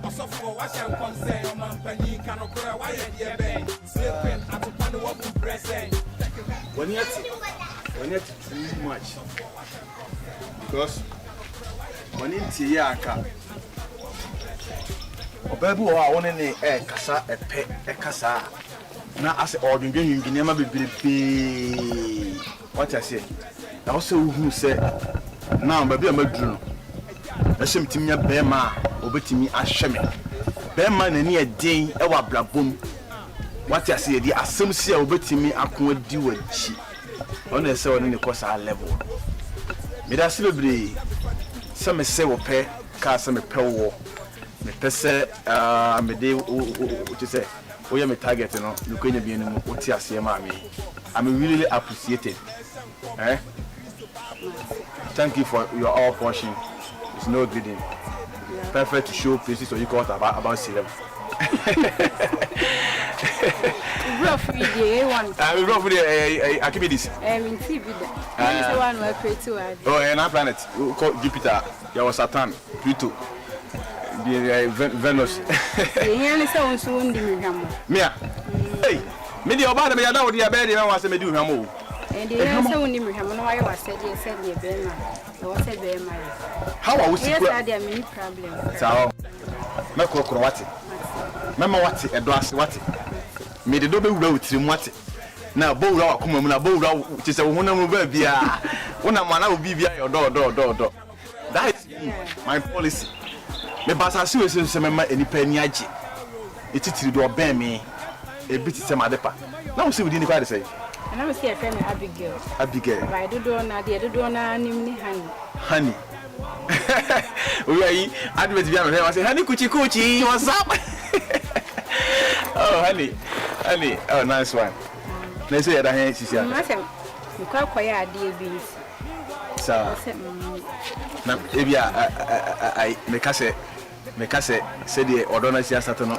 Also for what shall one say, HUMANBEIng can occur. Why are you sleeping at the panel of present? When you too much. Because when in Tiaka, or baby, I want any cassa, a pet, a cassa. Now, as an ordinary, you can never be what I say. Also, who said, now, baby, I'm a dream. I seem to me a bear man, or betting me a shame. Bear man, and near day, our blabum. What I say, the assembly will betting me, I could do a cheap. On the soul in the course our level. May I celebrate some say or pay, cast some pay war. Me pese me day what you say. We are my target, you know. You can't be in what you say, mommy. I'm really appreciated. Eh? Thank you for your all portion. It's no greeting. Perfect to show places so you got about celeb. Roughly, I keep this. In TV. One were pretty well. Oh, and our planet, Jupiter, there was Saturn, Pluto, Venus. The sounds soon do him. Mia, hey, maybe about me, I know the bed, I was a medium. And the answer when you have no I was said, yes, said the bear. I was a bear. How are we? Yes, I had a many problems. So, Mako Croati. Mama, what a glass, what? Made the double road to what? Now, bow out, come on, bow out, which is a woman will be a one of my will be your door. That is my policy. The Bassa Susan, remember any penyaji. It is to do a bear me a bit of some adepa. Now, see, we didn't quite say. And I was here, friend Abigail. Abigail. I do not, the other donor named Honey. We are admit to be able to say, Honey, Kuchi, what's up? Oh, honey, oh, nice one. Let's say that I see you quite quiet, dear bees. So, now, maybe I make us say, said the ordonance Saturn.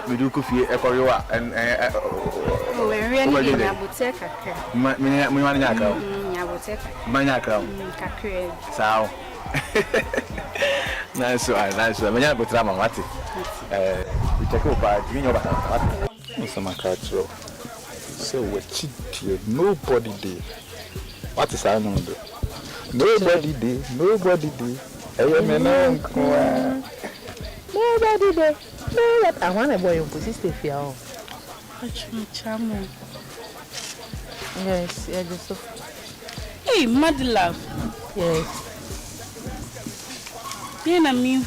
We do coffee, a corridor, and oh, and really, I would take a Maniacal. So, nice one. When I put Rama Mati, we take over, you know what? Mr. So we're cheap here. Nobody did. What is I know? Nobody did. Nobody did. Nobody did. I want a boy who possesses the fear. Charming. Yes, yeah, just so. Hey, mad love. Yes. Then I mean,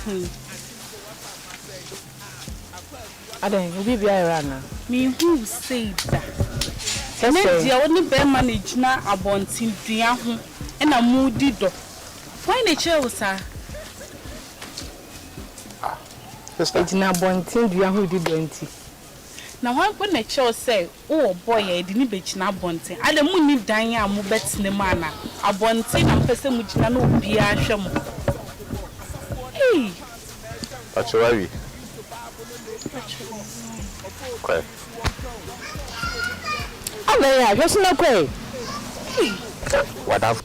I don't know, be around. Me who said that. And then the only bear manage now about Tindiahu and a moody dog. Why the chair, sir? It's not born till you who did 20. Now, one when the chair say, oh boy, I didn't be na bonte. I don't need dying a mubet in the manner. A bonte and person which no be a sham. Hey, What's your worry? Okay. Oh, yeah, just no way. What have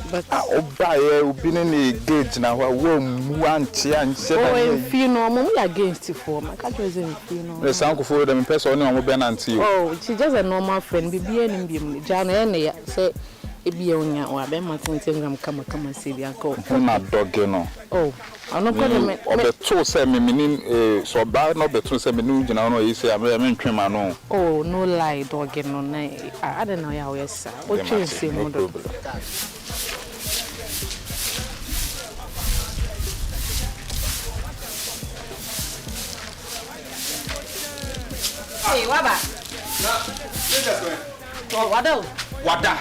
But I've been in the gate now. I won't want and oh, feel no against you for my country isn't feel no. The sound for them in person on Ben and see you. Oh, she's just a normal friend. Be and be John and say it be on your or Ben Martin come and see the uncle. Not dog, you know. Oh, I'm not going to the two semi meaning so bad, not the two semi new, you know, you say I'm trim. I know. Oh, no lie, dog, no, I don't know how yes, sir. What you say, no problem. Hey, Waba. Oh, Wada.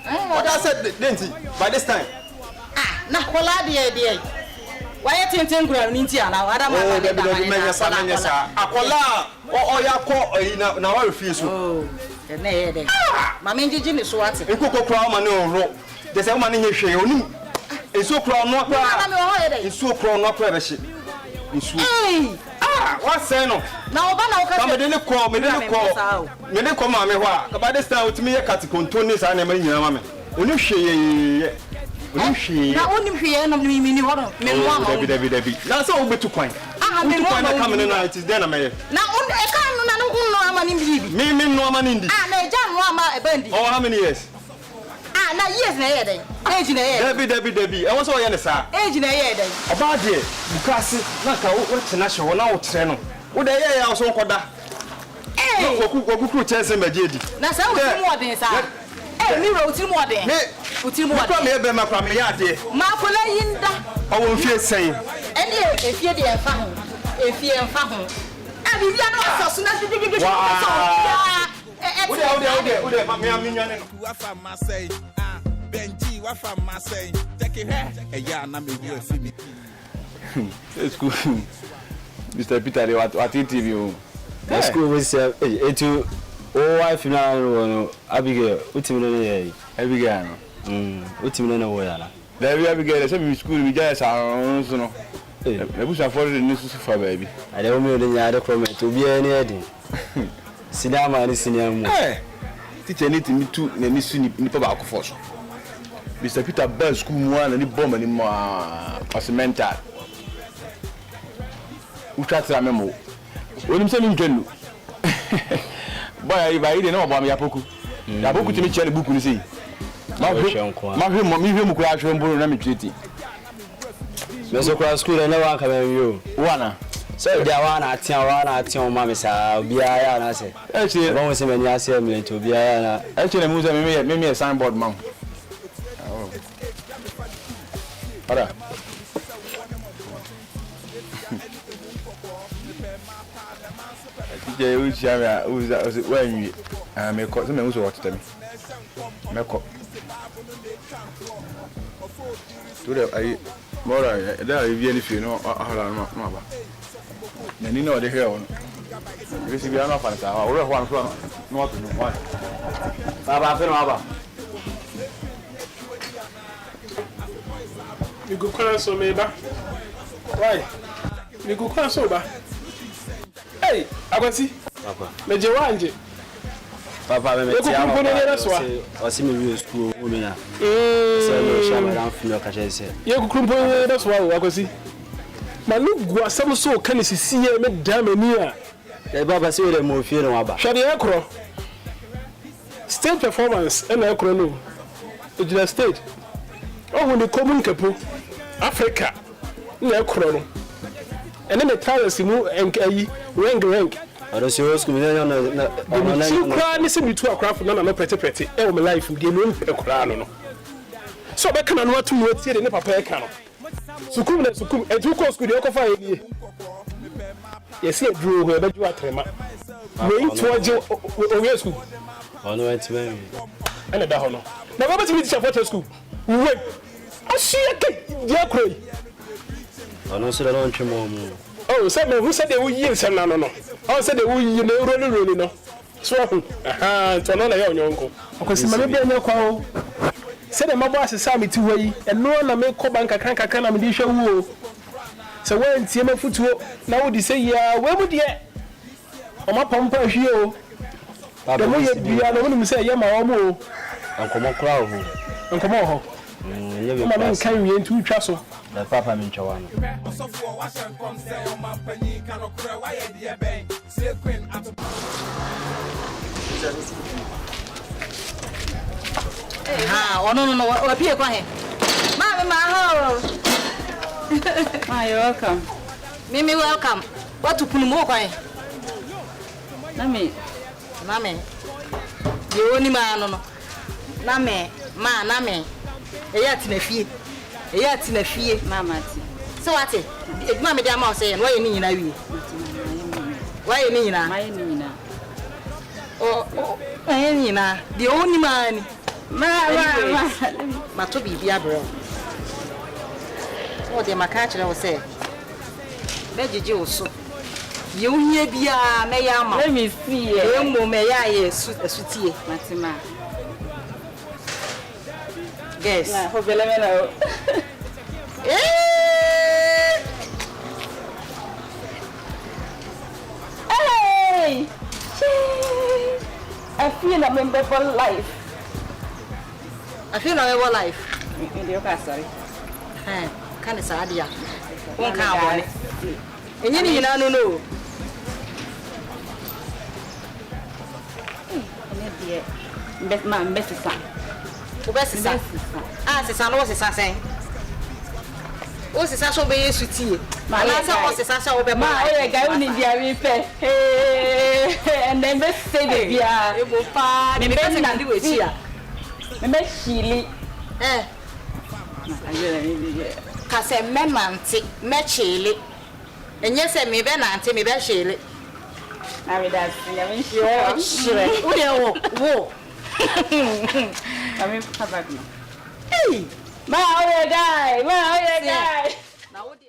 Wada said, didn't he? By this time. Ah, na kola dear. Why you think ground in Tia now? I don't know. Akola or ya call now I refuse. Oh, the name. Mamma Jim is what? You could crown my no. There's a man in your share. It's so crown not it's so crown not precious. Hey! What's saying? Now, I didn't call me. You didn't come on me. By this time, to me, a cat contours and a man. When you share, Na onim hwe na me ho no. Me no ama. David. Na so wo betu kwan. Me no ama come in it is then am here. Na on e kan no na no ama ni bibi. Me no ama ni ndi. Na e ja no ama e bandi. Oh, how many years? Na years na ye den. Age na ye. David. I want so ye ne sa. Age na ye den. Oba de bukase na ka wo tena hye wo na wo tre no. Wo da ye ya so nkoda. Woku chance magedi. Na sa wo ti mo den sa. Mi ro ti mo den. Wo ti mo den. Ko me ebe makwa me ya de. Ma ko la yinda. O wo mfie sen. Efie de enfa ho. Efie enfa ho. Bibia no so na bibia. Ode me aminyane no. Wa fa ma say. Benji wa fa ma say. Take it he. Ya na me wu afimi. It's cool. Mr. Peter, what interview? The school was to wife now, Abigail, Utimina, Abigail. Utimina, there we Abigail, some school, we just are no. I wish I followed the news for baby. I don't know the other comment to be any heading. Sinama and senior. Teacher anything to any Nipa back for. Mr. Peter Bell school one and the bomb anymore as a mental. Who tried to remember? When I'm saying Jenu, boy, if I didn't know about me, Apoku, Apoku to me, Charlie Book, you see. My crash from Burunami Treaty. There's a cross school and no one can you. One, so they are one at Tion, Mammy, be I say. Actually, I don't see many assembly to be actually, Musa, me a signboard, mom. Ora. Je ucha uza when me ko se me uso what tell me. Me ko. To the ai mora da vie ni fi no hala no aba. Na ni no de here on. We si bia no fa nta. Ora ho an so no what no what. Baba fe no aba. Mi go kwa so me ba. Why? Mi go kwa so ba. Hey, Akwati. Papa. Meje wanje. Papa me metia. Ko ko ne so. O si me wi school wo me na. Se no shama ran fi no ka chese. Ye ko krumpo ne so wa Akwati. Ma lu gu asam so ka ne sisiye me da mani a. E baba se o mo fie no aba. Hwade ekro. Stage performance e na ekro no. Ejina stage. Oh, when the common capo Africa na ekro no. And then the talents mu enkai rank. I don't see what's going on. The two crowd is me to a craft no pretty. E my life dey no ekra no. So be kana no atu no tie de ne papa e ka no. Sukum e du ko school dey ko fa e. Yes e duro ho e be ju atrema. Me to aje o we school. Ono went me. And da ho no. Na we be ti teacher for school. Wait. Asiake dia kroi. Ono so don't twemo. Oh, say me who said they will yin sem na no. Oh, said they will yin na roli no. So to no na ya onyonko. Akosi ma me bia nya kwa o. Say the mabo asesa me ti hoyi. Eno na me ko banka kan na me di hwe wo. So when tie me futuo na wo di say ya we mu de. O ma pompa hwe o. Da mo ye bia na wo ni say ya ma wo mo. Ankomo kra ho. Ankomo ho. Ma me kan wie ntu twa so. The papa me nchawa no. No, we pie kwa he. Ma ho. You're welcome. Mimi welcome. What to punu mo kwa he? Nami. Ye oni ma no. Nami. Eya tina fie. Mama ti. So what? Eduma me dia ma say no ye ni nyina wie. Why ye ni nyina? My ni nyina. Oh, ye ni nyina. The only man. Ma to bibia bro. O de maka kire wo say. Me gigi wo so. Ye ohia bia me ya ma. Let me see. E mo me ya ye sutie. Matima. Yes. Na ho bele me na. Hey! I feel I'm in better life. I feel I'm in life. Ndio ka sorry. Kan sa adia. Won ka abone. Enye ni nyina no no. Ene die. Mbesisa. Ubesisa. Ah, sisa no sisa sen. O sisa so be yesu tie. Ma na sa o sisa so be Ma o ye guy uni dia mi fe. And then be say the bia. E bo pa, me be se kandi we chi a. Me be shili. Ka se me nante, me chele. Enye se me be nante, me be chele. Na me da si, ya me Sure. O de wo. I mean, come back now. Hey! Ma, oh, yeah, guy! Ma, oh, yeah, guy!